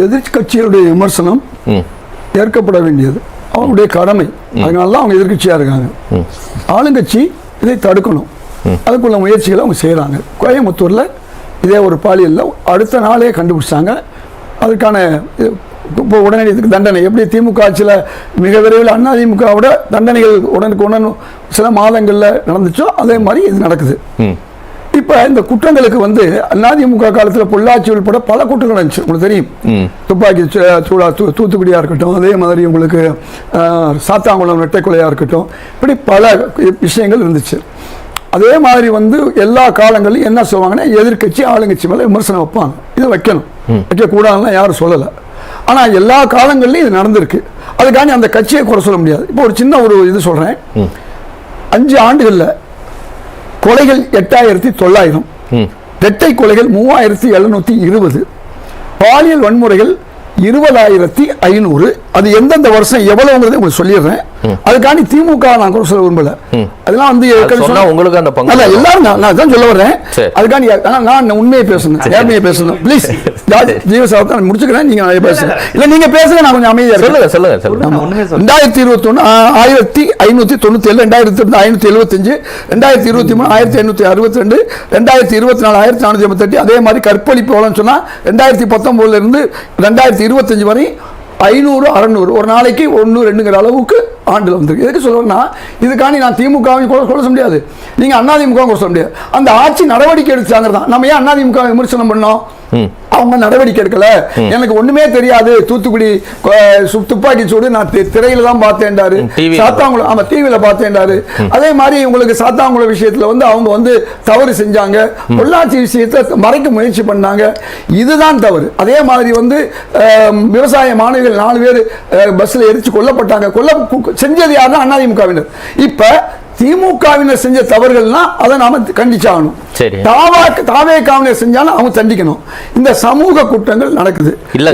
எதிர்கட்சிகளுடைய விமர்சனம் ஏற்கப்பட வேண்டியது அவங்களுடைய கடமை. அதனால தான் அவங்க எதிர்கட்சியாக இருக்காங்க. ஆளுங்கட்சி இதை தடுக்கணும், அதுக்குள்ள முயற்சிகளை அவங்க செய்கிறாங்க. கோயம்புத்தூரில் இதே ஒரு பாலியலில் அடுத்த நாளே கண்டுபிடிச்சாங்க. அதுக்கான இப்போ உடனடி தண்டனை எப்படி திமுக ஆட்சியில் மிக விரைவில் அதிமுகவோட தண்டனைகள் உடனுக்கு சில மாதங்களில் நடந்துச்சோ அதே மாதிரி இது நடக்குது. இப்போ இந்த குற்றங்களுக்கு அதிமுக காலத்தில் பொள்ளாச்சி உள்பட பல குற்றங்கள் இருந்துச்சு. உங்களுக்கு தெரியும், துப்பாக்கி சூடா தூத்துக்குடியாக இருக்கட்டும், அதே மாதிரி உங்களுக்கு சாத்தாங்குளம் நெட்டைக்குலையாக இருக்கட்டும், இப்படி பல விஷயங்கள் இருந்துச்சு. அதே மாதிரி எல்லா காலங்களிலும் என்ன சொல்லுவாங்கன்னா எதிர்கட்சி ஆளுங்கட்சி மேலே விமர்சனம் வைப்பாங்க. இதை வைக்கணும், வைக்கக்கூடாதுன்னா யாரும் சொல்லலை. ஆனால் எல்லா காலங்களிலும் இது நடந்திருக்கு. அதுக்காண்டி அந்த கட்சியை குறை சொல்ல முடியாது. இப்போ ஒரு சின்ன இது சொல்கிறேன். 5 ஆண்டுகளில் கொலைகள் 8900, இரட்டை கொலைகள் 3720, பாலியல் வன்முறைகள் 20500. அது எந்தெந்த வருஷம் எவ்வளவுங்கிறத உங்களுக்கு சொல்லிடுறேன். அதுக்காண்டி திமுக நான் கூட சொல்ல விரும்பல. அதெல்லாம் உங்களுக்கு அந்த பங்கு எல்லாரும் நான் தான் சொல்ல வர்றேன். அதுக்காண்டி நான் உண்மையை பேசணும், நேர்மையை பேசணும். ப்ளீஸ் ஜீவசாவத்தை முடிச்சுக்கிறேன். நீங்க பேசுங்க, இல்ல நீங்க பேசுங்க, நான் கொஞ்சம் அமைதியா சொல்லுங்க. 2021 1597, 2002 575, 2023 1562, 2024 1488. அதே மாதிரி கற்பழிப்பு சொன்னா 2019 இருந்து 2025 வரை 500 600 ஒரு நாளைக்கு 1 2ங்கிற அளவுக்கு ஆண்டுல வந்திருக்கு. எதுக்கு சொல்றேன்னா இதுக்காண்டி நான் திமுகவை சொல்ல முடியாது, நீங்க அதிமுக சொல்ல முடியாது. அந்த ஆட்சி நடவடிக்கை எடுத்தாங்க தான். நம்ம ஏன் அதிமுக விமர்சனம் பண்ணோம்? அவங்க நடவடிக்கை எடுக்கல. எனக்கு ஒண்ணுமே தெரியாது, தூத்துக்குடி துப்பாக்கி சூடு நான் திரையில தான் பார்த்தேன்டாரு, சாத்தாங்குளம் ஆமா டிவியில பார்த்தேன்டாரு. அதே மாதிரி உங்களுக்கு சாத்தாங்குளம் விஷயத்துல அவங்க தவறு செஞ்சாங்க, பொள்ளாச்சி விஷயத்தை மறைக்க முயற்சி பண்ணாங்க, இதுதான் தவறு. அதே மாதிரி விவசாய மாணவிகள் 4 பேர் பஸ்ல எரிச்சு கொல்லப்பட்டாங்க. செஞ்சது யாருன்னா அதிமுகவினர். இப்ப திமுகவினர் செஞ்ச தவறுகள்னா அதை நாம கண்டிச்சாகணும். தாவே காவினர் செஞ்சாலும் அவங்க தண்டிக்கணும். இந்த சமூக குற்றங்கள் நடக்குது. இல்ல